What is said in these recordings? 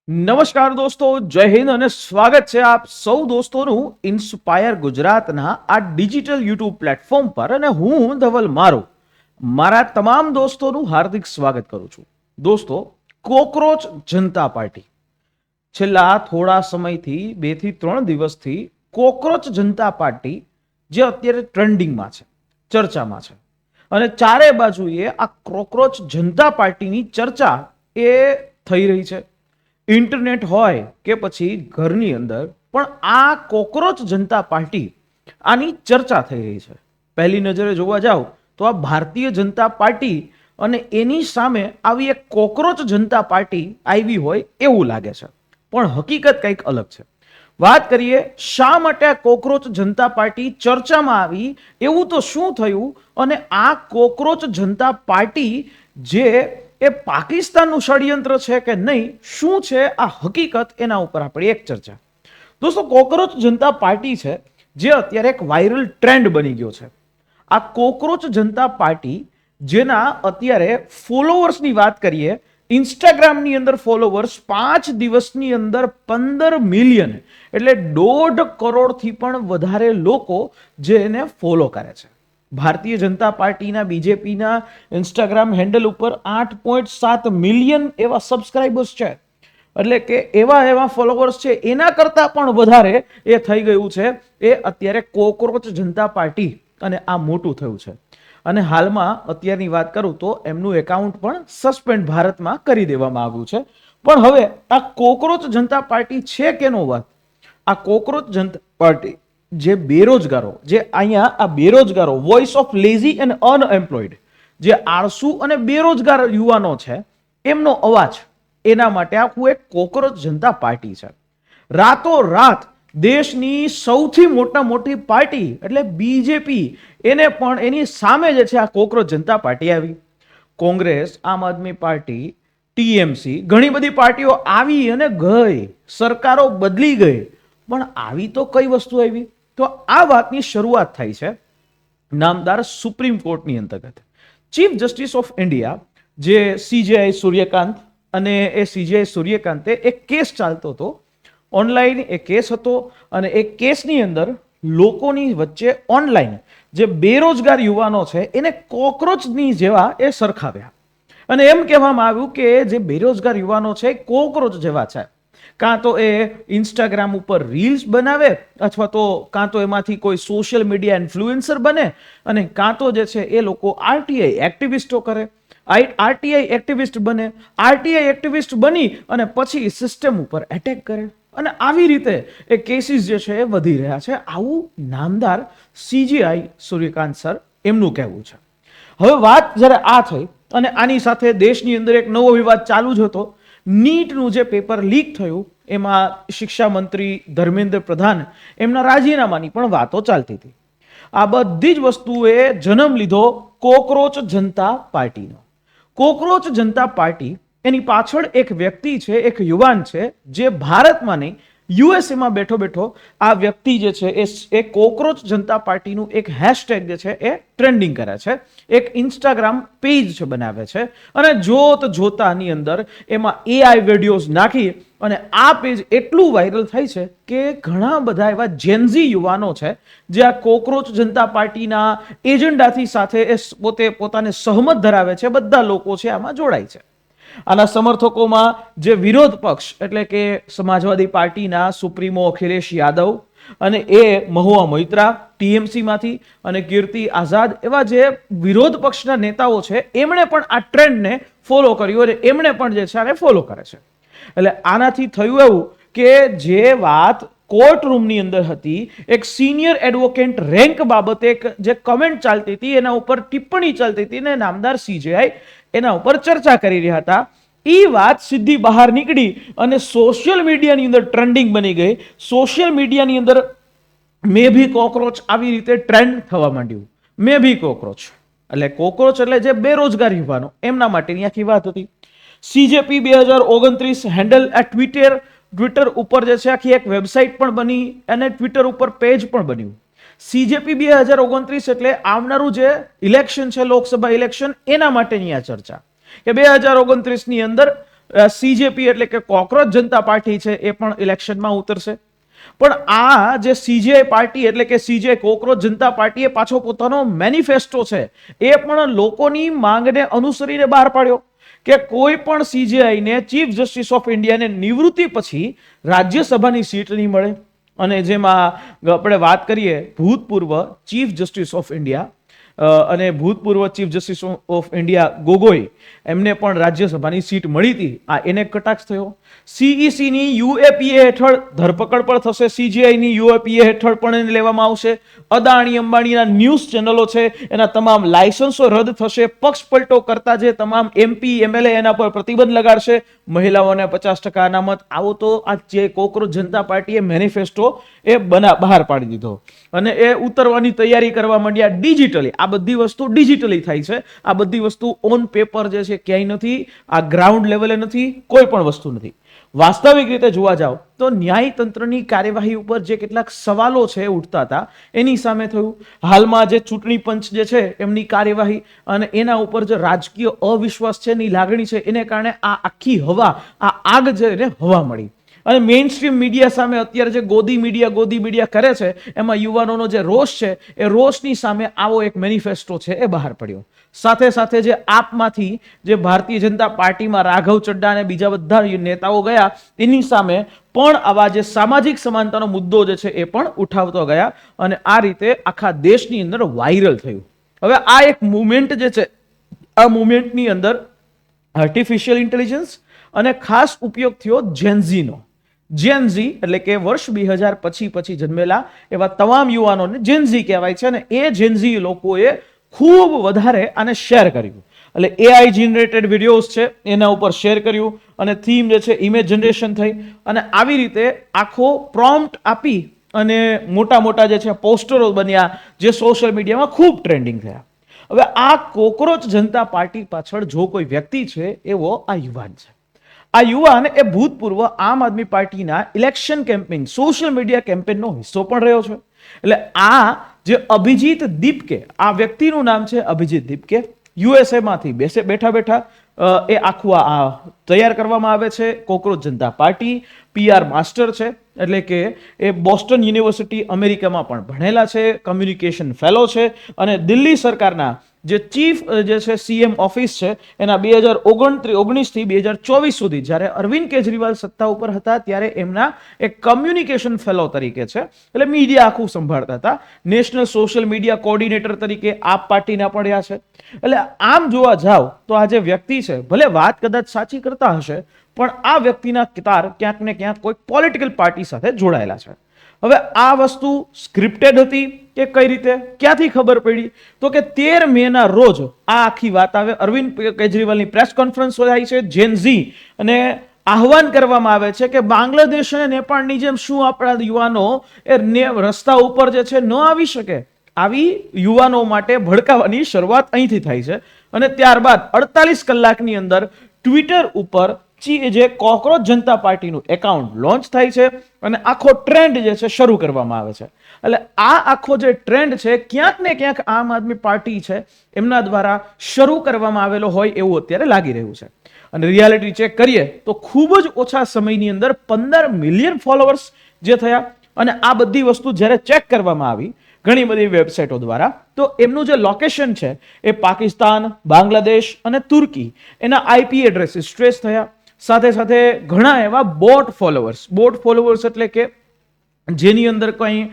નમસ્કાર દોસ્તો, જય હિન્દ અને સ્વાગત છે આપ સૌ દોસ્તોનું ઇન્સ્પાયર ગુજરાતના આ ડિજિટલ યુટ્યુબ પ્લેટફોર્મ પર. અને હું ધવલ મારા તમામ દોસ્તોનું હાર્દિક સ્વાગત કરું છું. દોસ્તો, કોકરોચ જનતા પાર્ટી છેલ્લા થોડા સમયથી 2 થી 3 દિવસથી કોકરોચ જનતા પાર્ટી જે અત્યારે ટ્રેન્ડિંગમાં છે, ચર્ચામાં છે, અને ચારે બાજુએ આ કોકરોચ જનતા પાર્ટીની ચર્ચા એ થઈ રહી છે. ઇન્ટરનેટ હોય કે પછી ઘરની અંદર પણ આ કોકરોચ જનતા પાર્ટી આની ચર્ચા થઈ રહી છે. પહેલી નજરે જોવા જાવ તો આ ભારતીય જનતા પાર્ટી અને એની સામે આવી એક કોકરોચ જનતા પાર્ટી આવી હોય એવું લાગે છે, પણ હકીકત કંઈક અલગ છે. વાત કરીએ શા માટે આ કોકરોચ જનતા પાર્ટી ચર્ચામાં આવી, એવું તો શું થયું, અને આ કોકરોચ જનતા પાર્ટી જે એ પાકિસ્તાનનું ષડયંત્ર છે કે નહીં, શું છે આ હકીકત, એના ઉપર આપણે એક ચર્ચા. દોસ્તો, કોકરોચ જનતા પાર્ટી છે જે અત્યારે એક વાયરલ ટ્રેન્ડ બની ગયો છે. આ કોકરોચ જનતા પાર્ટી જેના અત્યારે ફોલોવર્સની વાત કરીએ, ઇન્સ્ટાગ્રામની અંદર ફોલોવર્સ 5 દિવસની અંદર 15 મિલિયન એટલે 1.5 કરોડથી પણ વધારે લોકો જેને ફોલો કરે છે. ભારતીય જનતા પાર્ટીના બીજેપીના ઇન્સ્ટાગ્રામ હેન્ડલ ઉપર 8.7 મિલિયન એવા સબસ્ક્રાઇબર્સ છે, એટલે કે એવા ફોલોવર્સ છે. એના કરતાં પણ વધારે એ થઈ ગયું છે એ અત્યારે કોકરોચ જનતા પાર્ટી, અને આ મોટું થયું છે. અને હાલમાં અત્યારની વાત કરું તો એમનું એકાઉન્ટ પણ સસ્પેન્ડ ભારતમાં કરી દેવામાં આવ્યું છે. પણ હવે આ કોકરોચ જનતા પાર્ટી છે કેનો વાત? આ કોકરોચ જનતા પાર્ટી જે બેરોજગારો, જે અહીંયા આ બેરોજગારો, voice of lazy and unemployed, જે આળસુ અને બેરોજગાર યુવાનો છે, એમનો અવાજ, એના માટે આખું એક કોકરોચ જનતા પાર્ટી છે. રાતોરાત દેશની સૌથી મોટી પાર્ટી એટલે બીજેપી, એને પણ એની સામે જે છે આ કોકરોચ જનતા પાર્ટી આવી. કોંગ્રેસ, આમ આદમી પાર્ટી, ટીએમસી, ઘણી બધી પાર્ટીઓ આવી અને ગઈ, સરકારો બદલી ગઈ, પણ આવી તો કઈ વસ્તુ આવી? તો આ વાતની શરૂઆત થઈ છે નામદાર સુપ્રીમ કોર્ટની અંતર્ગત. ચીફ જસ્ટિસ ઓફ ઇન્ડિયા જે સીજેઆઈ સૂર્યકાંત, અને એ સીજેઆઈ સૂર્યકાંતે એક કેસ ચાલતો હતો ઓનલાઈન, એ કેસ હતો, અને એ કેસની અંદર લોકોની વચ્ચે ઓનલાઈન જે બેરોજગાર યુવાનો છે એને કોકરોચની જેવા એ સરખાવ્યા, અને એમ કહેવામાં આવ્યું કે જે બેરોજગાર યુવાનો છે કોકરોચ જેવા છે. કાં તો એ ઇન્સ્ટાગ્રામ ઉપર રીલ્સ બનાવે, અથવા તો કાં તો એમાંથી કોઈ સોશિયલ મીડિયા ઇન્ફ્લુએન્સર બને, અને કાં તો જે છે એ લોકો આરટીઆઈ એક્ટિવિસ્ટો કરે, આરટીઆઈ એક્ટિવિસ્ટ બને, આરટીઆઈ એક્ટિવિસ્ટ બની અને પછી સિસ્ટમ ઉપર એટેક કરે, અને આવી રીતે એ કેસીસ જે છે એ વધી રહ્યા છે. આવું નામદાર સીજીઆઈ સૂર્યકાંત સર એમનું કહેવું છે. હવે વાત જ્યારે આ થઈ, અને આની સાથે દેશની અંદર એક નવો વિવાદ ચાલુ જ હતો. નીટનું જે પેપર લીક થયું, એમાં શિક્ષા મંત્રી ધર્મેન્દ્ર પ્રધાન એમના રાજીનામાની પણ વાતો ચાલતી હતી. આ બધી જ વસ્તુએ જન્મ લીધો કોકરોચ જનતા પાર્ટીનો. કોકરોચ જનતા પાર્ટી, એની પાછળ એક વ્યક્તિ છે, એક યુવાન છે, જે ભારતમાં નહીં યુએસએમાં બેઠો આ વ્યક્તિ જે છે એ કોકરોચ જનતા પાર્ટીનું એક હેશટેગ જે છે એ ટ્રેન્ડિંગ કરે છે, એક ઇન્સ્ટાગ્રામ પેજ છે બનાવે છે, અને જોતાની અંદર એમાં એઆઈ વિડીયોઝ નાખી અને આ પેજ એટલું વાયરલ થાય છે કે ઘણા બધા એવા જેન્ઝી યુવાનો છે જે આ કોકરોચ જનતા પાર્ટીના એજન્ડાથી સાથે એ પોતાને સહમત ધરાવે છે, બધા લોકો છે આમાં જોડાય છે. આના સમર્થકોમાં જે વિરોધ પક્ષ એટલે કે સમાજવાદી પાર્ટીના સુપ્રીમો અખિલેશ યાદવ, અને એ મહુઆ મોઇત્રા ટીએમસીમાંથી, અને કીર્તિ આઝાદ, એવા જે વિરોધ પક્ષના નેતાઓ છે, એમણે પણ આ ટ્રેન્ડને ફોલો કર્યું, અને એમણે પણ જે છે આને ફોલો કરે છે. એટલે આનાથી થયું એવું કે જે વાત કોર્ટ રૂમની અંદર હતી, એક સિનિયર એડવોકેટ રેન્ક બાબતે એક જે કમેન્ટ ચાલતી હતી, એના ઉપર ટિપ્પણી ચાલતી હતી, ને નામદાર સીજેઆઈ એના ઉપર ચર્ચા કરી રહ્યા હતા. એ વાત સીધી બહાર નીકળી અને સોશિયલ મીડિયાની અંદર ટ્રેન્ડિંગ બની ગઈ. સોશિયલ મીડિયાની અંદર મે ભી કોકરોચ આવી રીતે ટ્રેન્ડ થવા માંડ્યું. મે ભી કોકરોચ એટલે કોકરોચ એટલે જે બેરોજગાર યુવાનો, એમના માટેની આખી વાત હતી. સીજેપી 2029 હેન્ડલ આ ટ્વિટર ઉપર જે છે આખી એક વેબસાઇટ પણ બની, અને ટ્વિટર ઉપર પેજ પણ બન્યું. સીજેપી 2029 એટલે આવનારું જે ઇલેક્શન છે, લોકસભા ઇલેક્શન, એના માટેની આ ચર્ચા કે 2029 ની અંદર સીજેપી એટલે કે કોકરોચ જનતા પાર્ટી છે એ પણ ઇલેક્શનમાં ઉતરશે. પણ આ જે સીજે પાર્ટી એટલે કે સીજે કોકરોચ જનતા પાર્ટીએ પાછો પોતાનો મેનિફેસ્ટો છે એ પણ લોકોની માંગને અનુસરીને બહાર પાડ્યો કે કોઈ પણ સીજેઆઈને ચીફ જસ્ટિસ ઓફ ઇન્ડિયાને નિવૃત્તિ પછી રાજ્યસભાની સીટ નહીં મળે. અને જેમાં આપણે વાત કરીએ ભૂતપૂર્વ ચીફ જસ્ટિસ ઓફ ઇન્ડિયા અને ભૂતપૂર્વ chief justice of India Gogoi એમને પણ રાજ્યસભાની સીટ મળી હતી. આ એને કટાક્ષ થયો. સીઈસીની યુએપીએ હેઠળ ધરપકડ પણ થશે. સીજીઆઈની યુએપીએ હેઠળ પણ એને લેવામાં આવશે. અદાણી અંબાણીના ન્યૂઝ ચેનલો છે એના તમામ લાયસન્સો રદ થશે. પક્ષ પલટો કરતા જે તમામ એમપી એમએલએ એના પર પ્રતિબંધ લગાડશે. મહિલાઓને 50% અનામત. આવો તો આ જે કોકરોચ જનતા પાર્ટીએ મેનિફેસ્ટો એ બહાર પાડી દીધો અને એ ઉતરવાની તૈયારી કરવા માંડ્યા ડિજિટલી. આ બધી વસ્તુ ડિજિટલી થાય છે. આ બધી વસ્તુ ઓન પેપર જે છે ક્યાંય નથી. આ ગ્રાઉન્ડ લેવલે નથી. કોઈ પણ વસ્તુ નથી. વાસ્તવિક રીતે જોવા જાવ તો ન્યાયતંત્રની કાર્યવાહી ઉપર જે કેટલાક સવાલો છે ઉઠતા હતા એની સામે થયું. હાલમાં જે ચૂંટણી પંચ જે છે એમની કાર્યવાહી અને એના ઉપર જે રાજકીય અવિશ્વાસ છે એની લાગણી છે એને કારણે આ આખી હવા, આ આગ છે એને હવા મળી. અને મેઇન સ્ટ્રીમ મીડિયા સામે અત્યારે જે ગોદી મીડિયા કરે છે એમાં યુવાનોનો જે રોષ છે એ રોષની સામે આવો એક મેનિફેસ્ટો છે એ બહાર પડ્યો. સાથે સાથે જે આપમાંથી જે ભારતીય જનતા પાર્ટીમાં રાઘવ ચડ્ડા અને બીજા બધા નેતાઓ ગયા એની સામે પણ આવા જે સામાજિક સમાનતાનો મુદ્દો જે છે એ પણ ઉઠાવતો ગયા અને આ રીતે આખા દેશની અંદર વાયરલ થયું. હવે આ એક મુવમેન્ટ જે છે આ મુવમેન્ટની અંદર આર્ટિફિશિયલ ઇન્ટેલિજન્સ અને ખાસ ઉપયોગ થયો જેનઝીનો. જેનઝી એટલે કે વર્ષ 2000 પછી જન્મેલા એવા તમામ યુવાનોને જેનઝી કહેવાય છે અને એ જેનઝી લોકોએ ખૂબ વધારે આને શેર કર્યું. એટલે એઆઈ જનરેટેડ વિડીયોઝ છે એના ઉપર શેર કર્યું અને થીમ જે છે ઇમેજ જનરેશન થઈ અને આવી રીતે આખો પ્રોમ્પ્ટ આપી અને મોટા જે છે પોસ્ટરો બન્યા જે સોશિયલ મીડિયામાં ખૂબ ટ્રેન્ડિંગ થયા. હવે આ કોકરોચ જનતા પાર્ટી પાછળ જો કોઈ વ્યક્તિ છે એવો આ યુવાન છે. આ યુવાન એ ભૂતપૂર્વ આમ આદમી પાર્ટીના ઇલેક્શન કેમ્પેઇન સોશિયલ મીડિયા કેમ્પેઇનનો હિસ્સો પણ રહ્યો છે. એટલે આ જે અભિજીત દીપકે, આ વ્યક્તિનું નામ છે અભિજીત દીપકે, યુએસએ માંથી બેઠા એ આખું આ તૈયાર કરવામાં આવે છે. કોકરોચ જનતા પાર્ટી પીઆર માસ્ટર છે એટલે કે એ બોસ્ટન યુનિવર્સિટી અમેરિકામાં પણ ભણેલા છે. કમ્યુનિકેશન ફેલો છે અને દિલ્હી સરકારના જે ચીફ જે છે સીએમ ઓફિસ છે એના 2019 થી 2024 સુધી જ્યારે અરવિંદ કેજરીવાલ સત્તા ઉપર હતા ત્યારે એમના એક કમ્યુનિકેશન ફેલો તરીકે છે. એટલે મીડિયા આખું સંભાળતા હતા. નેશનલ સોશિયલ મીડિયા કોર્ડિનેટર તરીકે આપ પાર્ટીના પડ્યા છે. એટલે આમ જોવા જાવ તો આ જે વ્યક્તિ છે ભલે વાત કદાચ સાચી કરતા હશે પણ આ વ્યક્તિના તાર ક્યાંક ને ક્યાંક કોઈ પોલિટિકલ પાર્ટી સાથે જોડાયેલા છે. હવે આ વસ્તુ સ્ક્રિપ્ટેડ હતી કે કઈ રીતે, ક્યાંથી ખબર પડી? તો કે 13 મેના રોજ આ આખી વાત આવે. અરવિંદ કેજરીવાલની પ્રેસ કોન્ફરન્સ થાય છે જેનઝી અને આહવાન કરવામાં આવે છે કે બાંગ્લાદેશ અને નેપાળની જેમ શું આપણા યુવાનો એ રસ્તા ઉપર જે છે ન આવી શકે. આવી યુવાનો માટે ભડકાવાની શરૂઆત અહીંથી થાય છે અને ત્યારબાદ 48 કલાકની અંદર ટ્વિટર ઉપર જે કોકરોચ જનતા પાર્ટીનું એકાઉન્ટ લોન્ચ થાય છે અને આખો ટ્રેન્ડ જે છે શરૂ કરવામાં આવે છે. એટલે આ આખો જે ટ્રેન્ડ છે ક્યાંક ને ક્યાંક આમ આદમી પાર્ટી છે એમના દ્વારા શરૂ કરવામાં આવેલો હોય એવું અત્યારે લાગી રહ્યું છે. અને રિયાલિટી ચેક કરીએ તો ખૂબ જ ઓછા સમયની અંદર 15 મિલિયન ફોલોઅર્સ જે થયા. અને આ બધી વસ્તુ જ્યારે ચેક કરવામાં આવી ઘણી બધી વેબસાઇટો દ્વારા તો એમનું જે લોકેશન છે એ પાકિસ્તાન, બાંગ્લાદેશ અને તુર્કી એના આઈપી એડ્રેસીસ ટ્રેસ થયા. સાથે સાથે ઘણા એવા બોટ ફોલોવર્સ એટલે કે જેની અંદર કંઈ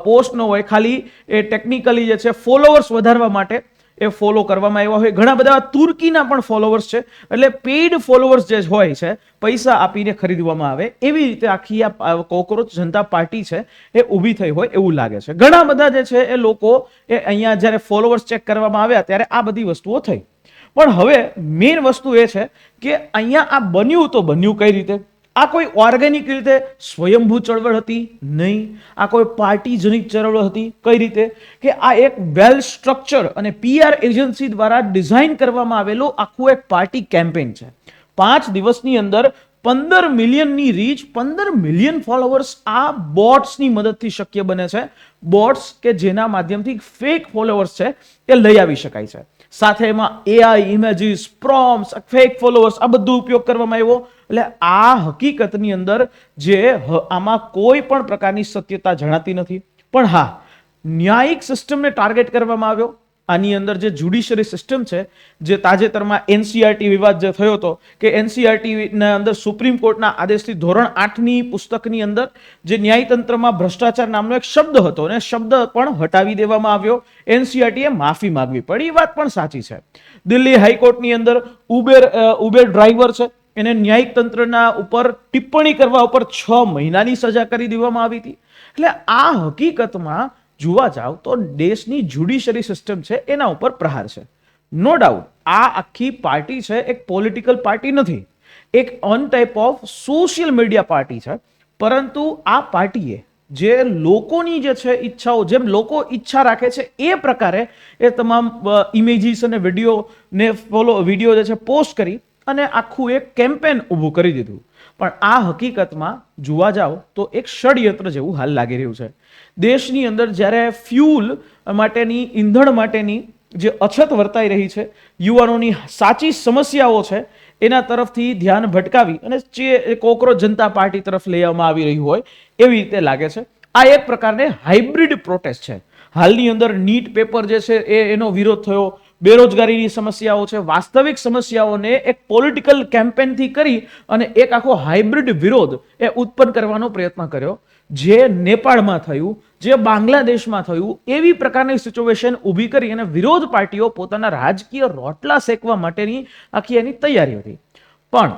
પોસ્ટ ન હોય, ખાલી એ ટેકનિકલી જે છે ફોલોવર્સ વધારવા માટે એ ફોલો કરવામાં આવ્યા હોય. ઘણા બધા તુર્કીના પણ ફોલોવર્સ છે. એટલે પેઇડ ફોલોવર્સ જે હોય છે પૈસા આપીને ખરીદવામાં આવે એવી રીતે આખી આ કોકરોચ જનતા પાર્ટી છે એ ઊભી થઈ હોય એવું લાગે છે. ઘણા બધા જે છે એ લોકો એ અહીંયા જ્યારે ફોલોવર્સ ચેક કરવામાં આવ્યા ત્યારે આ બધી વસ્તુઓ થઈ. પણ હવે મેઇન વસ્તુ એ છે કે અહીંયા આ બન્યું તો બન્યું કઈ રીતે? આ કોઈ ઓર્ગેનિક રીતે સ્વયંભૂ ચળવળ હતી? નહીં. આ કોઈ પાર્ટીજનિક ચળવળ હતી? કઈ રીતે? કે આ એક વેલ સ્ટ્રક્ચર અને પીઆર એજન્સી દ્વારા ડિઝાઇન કરવામાં આવેલું આખું એક પાર્ટી કેમ્પેઇન છે. 5 દિવસની અંદર 15 મિલિયનની રીચ, 15 મિલિયન ફોલોવર્સ આ બોટ્સની મદદથી શક્ય બને છે. બોટ્સ કે જેના માધ્યમથી ફેક ફોલોવર્સ છે એ લઈ આવી શકાય છે. સાથે એમાં એઆઈ ઇમેજીસ, પ્રોમ્પ્ટ્સ, ફેક ફોલોઅર્સ આ બધું ઉપયોગ કરવામાં આવ્યો. એટલે આ હકીકતની અંદર જે આમાં કોઈ પણ પ્રકારની સત્યતા જણાતી નથી. પણ હા, ન્યાયિક સિસ્ટમને ટાર્ગેટ કરવામાં આવ્યો. આની અંદર જે જ્યુડિશિયરી સિસ્ટમ છે, જે તાજેતરમાં એનસીઆરટી વિવાદ જે થયો હતો કે એનસીઆરટી ના અંદર સુપ્રીમ કોર્ટના આદેશથી ધોરણ 8ની પુસ્તકની અંદર જે ન્યાયતંત્રમાં ભ્રષ્ટાચાર નામનો એક શબ્દ હતો અને શબ્દ પણ હટાવી દેવામાં આવ્યો. એનસીઆરટીએ માફી માંગવી પડી. એ વાત પણ સાચી છે. દિલ્હી હાઈકોર્ટની અંદર ઉબેર ડ્રાઈવર છે એને ન્યાયિક તંત્રના ઉપર ટિપ્પણી કરવા ઉપર 6 મહિનાની સજા કરી દેવામાં આવી હતી. એટલે આ હકીકતમાં જોવા જાવ તો દેશની જ્યુડિશિયરી સિસ્ટમ છે એના ઉપર પ્રહાર છે. નો ડાઉટ આ આખી પાર્ટી છે એક પોલિટિકલ પાર્ટી નથી, એક on type of social media party છે. પરંતુ આ પાર્ટીએ જે લોકોની જે છે ઈચ્છાઓ, જેમ લોકો ઈચ્છા રાખે છે એ પ્રકારે એ તમામ ઇમેજીસ અને વિડીયો જે છે પોસ્ટ કરી અને આખું એક કેમ્પેન ઊભું કરી દીધું. પણ આ હકીકતમાં જોવા જાવ તો એક ષડયંત્ર જેવું હાલ લાગી રહ્યું છે. દેશની અંદર જ્યારે ફ્યુલ માટેની, ઈંધણ માટેની જે અછત વર્તાઈ રહી છે, યુવાનોની સાચી સમસ્યાઓ છે એના તરફથી ધ્યાન ભટકાવી અને જે કોકરોચ જનતા પાર્ટી તરફ લઈ આવવામાં આવી રહ્યું હોય એવી રીતે લાગે છે. આ એક પ્રકારને હાઇબ્રિડ પ્રોટેસ્ટ છે. હાલની અંદર નીટ પેપર જે છે એનો વિરોધ થયો, બેરોજગારીની સમસ્યાઓ છે, વાસ્તવિક સમસ્યાઓને એક પોલિટિકલ કેમ્પેનથી કરી અને એક આખો હાઇબ્રિડ વિરોધ એ ઉત્પન્ન કરવાનો પ્રયત્ન કર્યો. જે નેપાળમાં થયું, જે બાંગ્લાદેશમાં થયું, એવી પ્રકારની સિચ્યુએશન ઊભી કરી અને વિરોધ પાર્ટીઓ પોતાના રાજકીય રોટલા શેકવા માટેની આખી એની તૈયારી હતી. પણ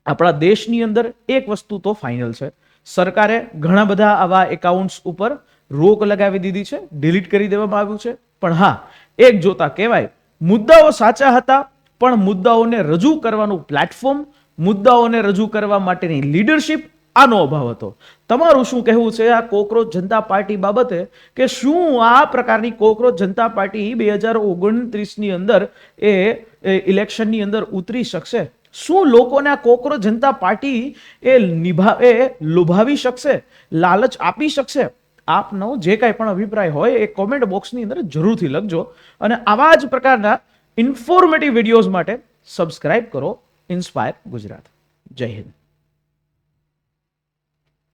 આપણા દેશની અંદર એક વસ્તુ તો ફાઇનલ છે, સરકારે ઘણા બધા આવા એકાઉન્ટ્સ ઉપર રોક લગાવી દીધી છે, ડિલીટ કરી દેવામાં આવ્યું છે. પણ હા, એક જોતા કહેવાય, મુદ્દાઓ સાચા હતા પણ મુદ્દાઓને રજૂ કરવાનું પ્લેટફોર્મ, મુદ્દાઓને રજૂ કરવા માટેની લીડરશિપ આનો અભાવ હતો. તમારું શું કહેવું છે આ કોકરોચ જનતા પાર્ટી બાબતે, કે શું આ પ્રકારની કોકરોચ જનતા પાર્ટી 2029ની અંદર એ ઇલેક્શનની અંદર ઉતરી શકશે? શું લોકોને આ કોકરોચ જનતા પાર્ટી એ લુભાવી શકશે, લાલચ આપી શકશે? આપનો જે કાંઈ પણ અભિપ્રાય હોય એ કોમેન્ટ બોક્સની અંદર જરૂરથી લખજો. અને આવા જ પ્રકારના ઇન્ફોર્મેટિવ વિડીયોઝ માટે સબસ્ક્રાઇબ કરો ઇન્સ્પાયર ગુજરાત. જય હિન્દ.